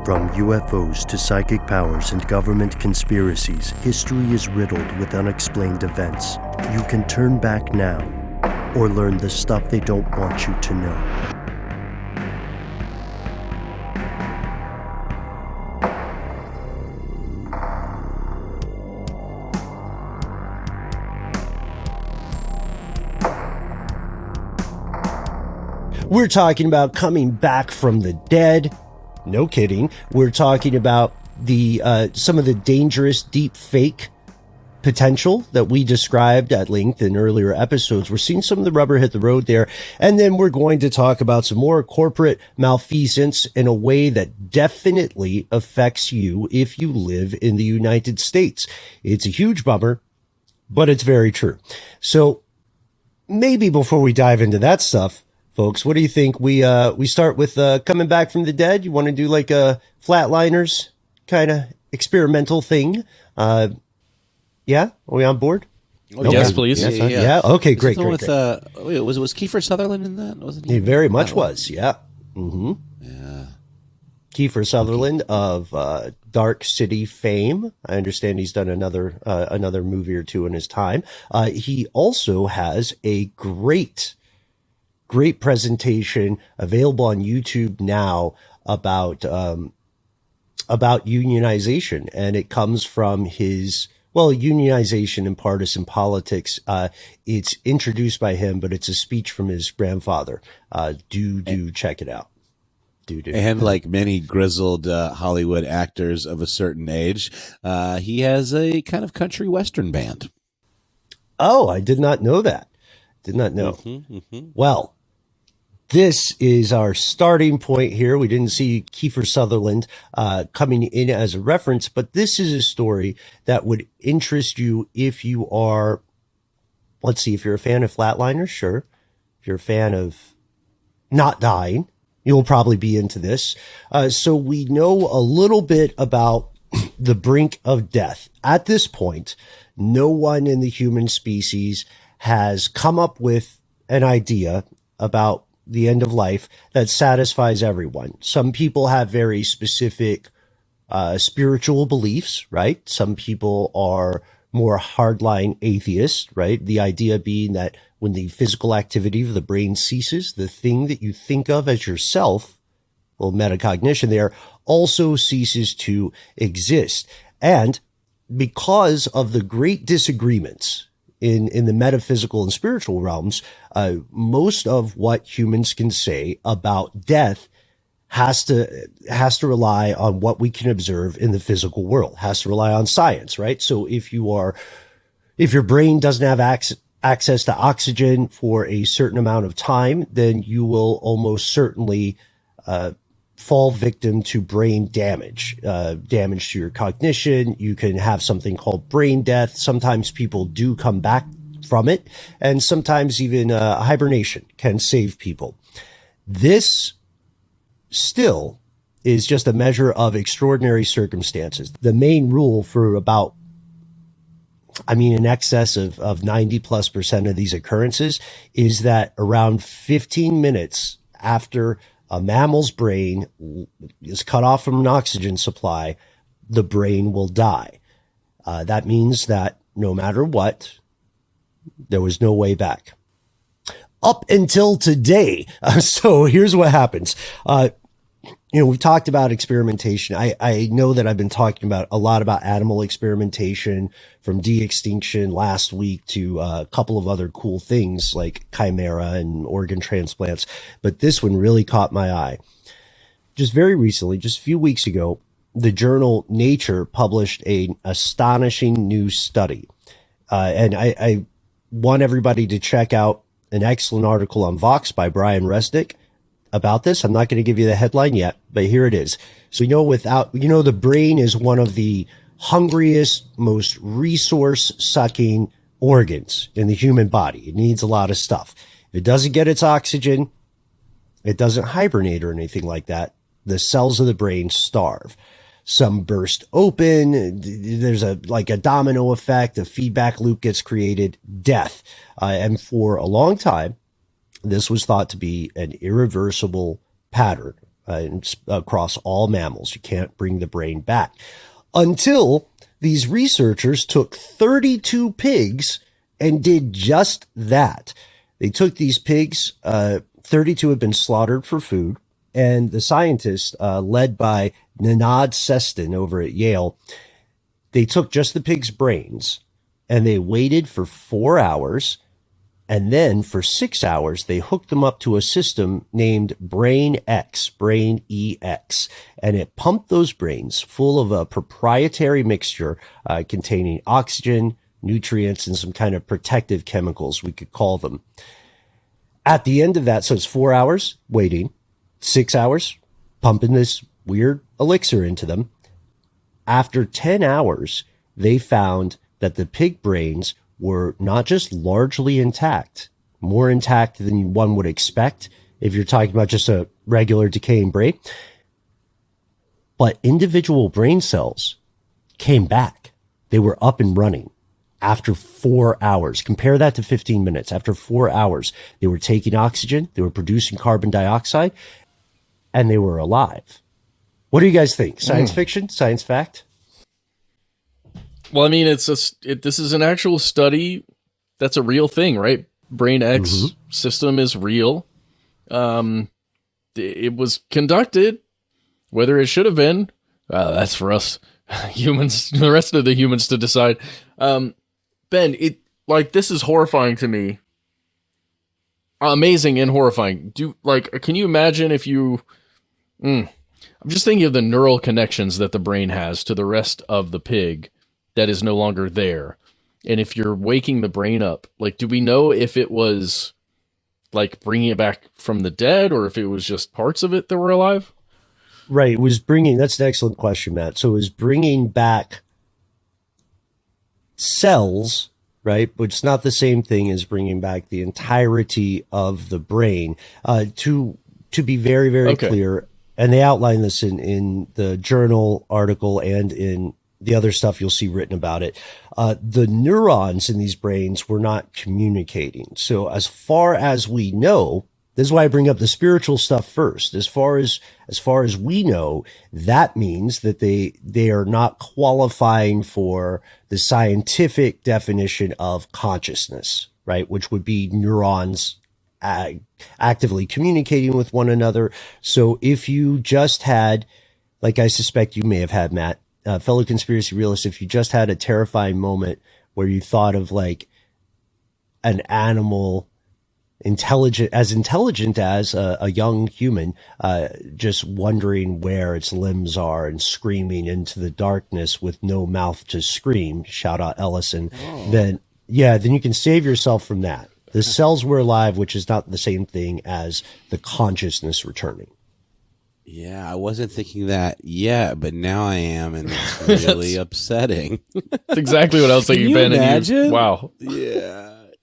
From UFOs to psychic powers and government conspiracies, history is riddled with unexplained events. You can turn back now or learn the stuff they don't want you to know. We're talking about coming back from the dead. No kidding. We're talking about the some of the dangerous deep fake potential that we described at length in earlier episodes. We're seeing some of the rubber hit the road there. And then we're going to talk about some more corporate malfeasance in a way that definitely affects you if you live in the United States. It's a huge bummer, but it's very true. So maybe before we dive into that stuff, folks, what do you think? We start with coming back from the dead. You want to do like a Flatliners kind of experimental thing? Yeah, are we on board? Oh, okay. Yes, please. Yeah. Okay, great. Was Kiefer Sutherland in that? Wasn't he? He very much was. Yeah. Mm-hmm. Yeah. Kiefer Sutherland of Dark City fame. I understand he's done another movie or two in his time. He also has a great presentation available on YouTube now about unionization, and it comes from his unionization and partisan politics. It's introduced by him, but it's a speech from his grandfather. Do check it out. And like many grizzled Hollywood actors of a certain age, he has a kind of country western band. Oh, I did not know that. Did not know. Well, this is our starting point here. We didn't see Kiefer Sutherland coming in as a reference, but this is a story that would interest you if you are, if you're a fan of Flatliners, sure. If you're a fan of not dying, you'll probably be into this. So we know a little bit about the brink of death. At this point, no one in the human species has come up with an idea about the end of life that satisfies everyone. Some people have very specific spiritual beliefs, right? Some people are more hardline atheists, right? The idea being that when the physical activity of the brain ceases, the thing that you think of as yourself, metacognition there, also ceases to exist. And because of the great disagreements in the metaphysical and spiritual realms, most of what humans can say about death has to rely on what we can observe in the physical world, has to rely on science, right? So if your brain doesn't have access to oxygen for a certain amount of time, then you will almost certainly fall victim to brain damage to your cognition. You can have something called brain death. Sometimes people do come back from it, and sometimes even hibernation can save people. This still is just a measure of extraordinary circumstances. The main rule for in excess of 90+% of these occurrences is that around 15 minutes after a mammal's brain is cut off from an oxygen supply, the brain will die. That means that no matter what, there was no way back. Up until today. So here's what happens. We've talked about experimentation. I know that I've been talking a lot about animal experimentation, from de-extinction last week to a couple of other cool things like chimera and organ transplants. But this one really caught my eye. Just very recently, just a few weeks ago, the journal Nature published an astonishing new study. And I want everybody to check out an excellent article on Vox by Brian Resnick about this. I'm not going to give you the headline yet, but here it is. So the brain is one of the hungriest, most resource-sucking organs in the human body. It needs a lot of stuff. If it doesn't get its oxygen, it doesn't hibernate or anything like that. The cells of the brain starve. Some burst open. There's a domino effect. A feedback loop gets created. Death. And for a long time, this was thought to be an irreversible pattern across all mammals. You can't bring the brain back until these researchers took 32 pigs and did just that. They took these pigs, 32 had been slaughtered for food, and the scientists, led by Nanad Seston over at Yale, they took just the pig's brains and they waited for 4 hours. And then for 6 hours, they hooked them up to a system named Brain EX, and it pumped those brains full of a proprietary mixture containing oxygen, nutrients, and some kind of protective chemicals, we could call them. At the end of that, so it's 4 hours waiting, 6 hours pumping this weird elixir into them. After 10 hours, they found that the pig brains were not just largely intact, more intact than one would expect if you're talking about just a regular decaying brain, but individual brain cells came back. They were up and running after 4 hours. Compare that to 15 minutes. After 4 hours, they were taking oxygen, they were producing carbon dioxide, and they were alive. What do you guys think? Science fiction? Science fact? Well, I mean, this is an actual study. That's a real thing, right? Brain X system is real. It was conducted. Whether it should have been, that's for us humans, the rest of the humans to decide. Ben, this is horrifying to me. Amazing and horrifying. Can you imagine if you? I'm just thinking of the neural connections that the brain has to the rest of the pig that is no longer there. And if you're waking the brain up, do we know if it was bringing it back from the dead or if it was just parts of it that were alive? Right. That's an excellent question, Matt. So it was bringing back cells, right? But it's not the same thing as bringing back the entirety of the brain. To be very, very clear, and they outline this in the journal article and in the other stuff you'll see written about it. The neurons in these brains were not communicating. So as far as we know, this is why I bring up the spiritual stuff first. As far as we know, that means that they are not qualifying for the scientific definition of consciousness, right? Which would be neurons actively communicating with one another. So if you just had, like I suspect you may have had, Matt, fellow conspiracy realist, if you just had a terrifying moment where you thought of an animal intelligent as a young human, just wondering where its limbs are and screaming into the darkness with no mouth to scream, shout out Ellison, then you can save yourself from that. The cells were alive, which is not the same thing as the consciousness returning. Yeah, I wasn't thinking that yet, but now I am, and it's really upsetting. That's exactly what I was thinking, Can you Ben. imagine? Wow.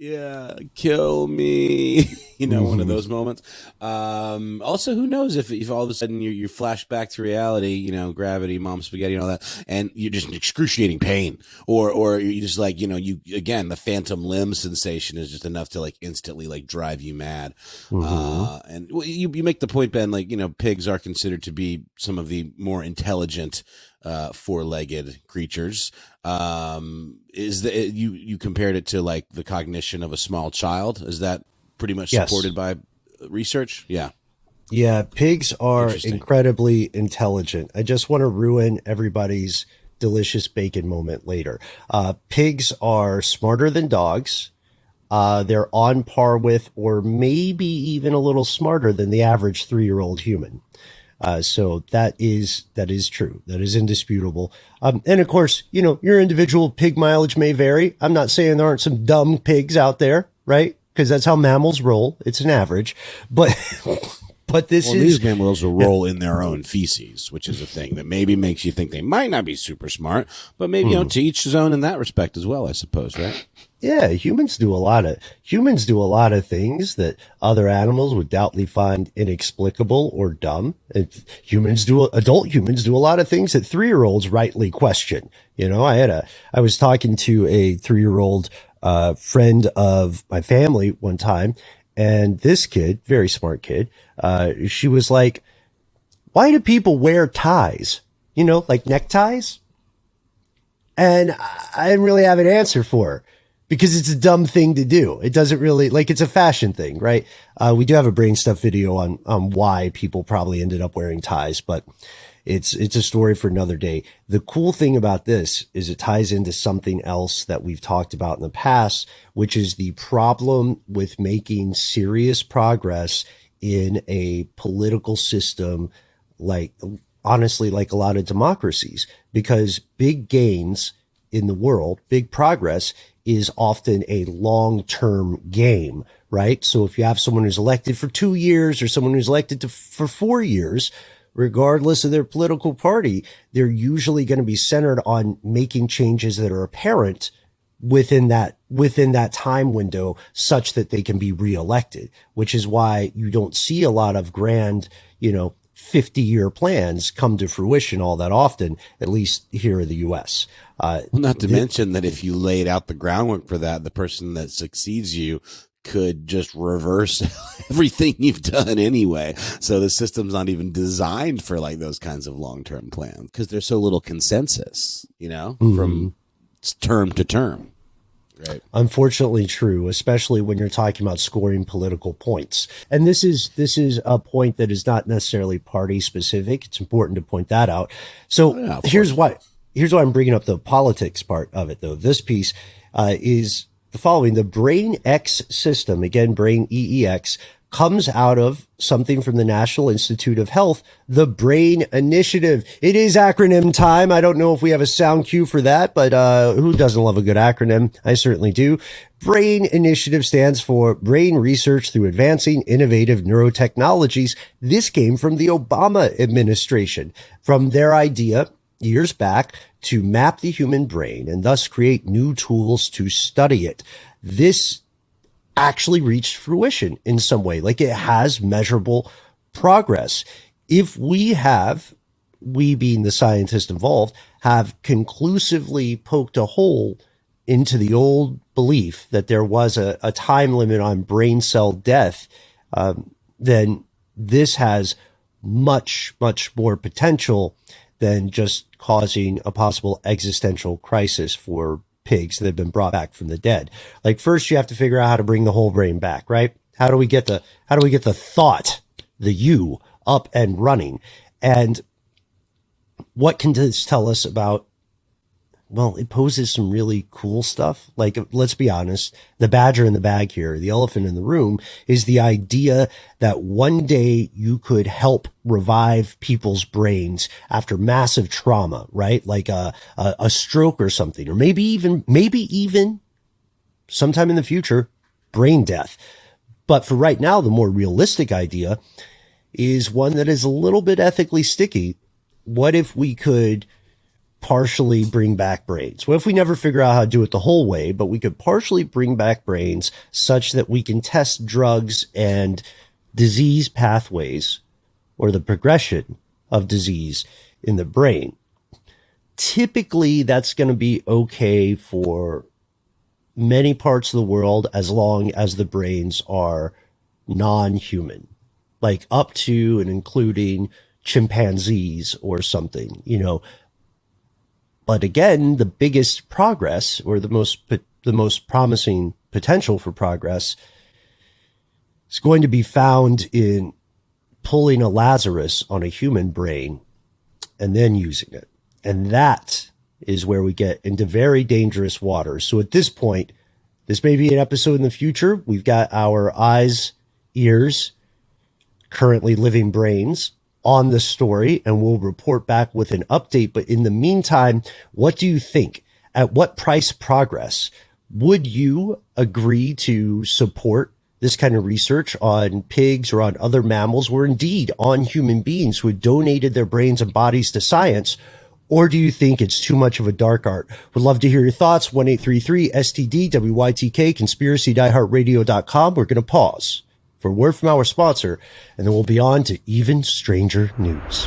Yeah, kill me. One of those moments. Also, who knows if all of a sudden you flash back to reality, gravity, mom spaghetti, and all that, and you're just in excruciating pain, or you just the phantom limb sensation is just enough to instantly drive you mad. And you make the point, Ben, pigs are considered to be some of the more intelligent four-legged creatures. You compared it to the cognition of a small child? Is that pretty much supported by research? Yeah, pigs are incredibly intelligent. I just want to ruin everybody's delicious bacon moment later. Pigs are smarter than dogs. They're on par with, or maybe even a little smarter than the average 3-year-old human. So that is true. That is indisputable. And of course, your individual pig mileage may vary. I'm not saying there aren't some dumb pigs out there, right? Because that's how mammals roll. It's an average, but these mammals will roll in their own feces, which is a thing that maybe makes you think they might not be super smart, but maybe to each his own in that respect as well, I suppose, right? Yeah, humans do a lot of things that other animals would doubtly find inexplicable or dumb. Adult humans do a lot of things that 3-year-olds rightly question. I was talking to a 3-year-old friend of my family one time, and this kid, very smart kid, she was like, why do people wear ties? You know, like neckties? And I didn't really have an answer for her because it's a dumb thing to do. It doesn't really, like, it's a fashion thing, right? We do have a brain stuff video on why people probably ended up wearing ties, but it's a story for another day. The cool thing about this is it ties into something else that we've talked about in the past, which is the problem with making serious progress in a political system, like, honestly, like a lot of democracies, because big gains in the world, big progress is often a long-term game, right? So if you have someone who's elected for 2 years or someone who's elected for 4 years, regardless of their political party, they're usually going to be centered on making changes that are apparent within that time window such that they can be reelected, which is why you don't see a lot of grand, 50-year plans come to fruition all that often, at least here in the U.S. Well, not to mention that if you laid out the groundwork for that, the person that succeeds you could just reverse everything you've done anyway. So the system's not even designed for like those kinds of long-term plans because there's so little consensus, from term to term. Right. Unfortunately true, especially when you're talking about scoring political points. And this is a point that is not necessarily party specific. It's important to point that out. So here's why I'm bringing up the politics part of it, though. This piece is the following. The Brain X system, again, Brain EEX, comes out of something from the National Institute of Health, the Brain Initiative. It is acronym time. I don't know if we have a sound cue for that, but who doesn't love a good acronym? I certainly do. Brain Initiative stands for Brain Research Through Advancing Innovative Neurotechnologies. This came from the Obama administration, from their idea years back to map the human brain and thus create new tools to study it. This actually reached fruition in some way. Like, it has measurable progress. If we being the scientists involved, have conclusively poked a hole into the old belief that there was a time limit on brain cell death, then this has much, much more potential than just causing a possible existential crisis for pigs that have been brought back from the dead. Like, first you have to figure out how to bring the whole brain back, right? How do we get the thought, the you, up and running? And what can this tell us about? Well, it poses some really cool stuff. Like, let's be honest, the badger in the bag here, the elephant in the room, is the idea that one day you could help revive people's brains after massive trauma, right? Like a stroke or something, or maybe even sometime in the future, brain death. But for right now, the more realistic idea is one that is a little bit ethically sticky. What if we could partially bring back brains? What if we never figure out how to do it the whole way, but we could partially bring back brains such that we can test drugs and disease pathways or the progression of disease in the brain? Typically, that's going to be okay for many parts of the world as long as the brains are non-human, like up to and including chimpanzees or something, But again, the biggest progress, or the most promising potential for progress, is going to be found in pulling a Lazarus on a human brain and then using it. And that is where we get into very dangerous waters. So at this point, this may be an episode in the future. We've got our eyes, ears, currently living brains on the story, and we'll report back with an update. But in the meantime, what do you think? At what price progress would you agree to support this kind of research on pigs or on other mammals, or indeed on human beings who had donated their brains and bodies to science? Or do you think it's too much of a dark art? Would love to hear your thoughts. 1-833-STD-WYTK, conspiracydiehardradio.com. We're going to pause for a word from our sponsor, and then we'll be on to even stranger news.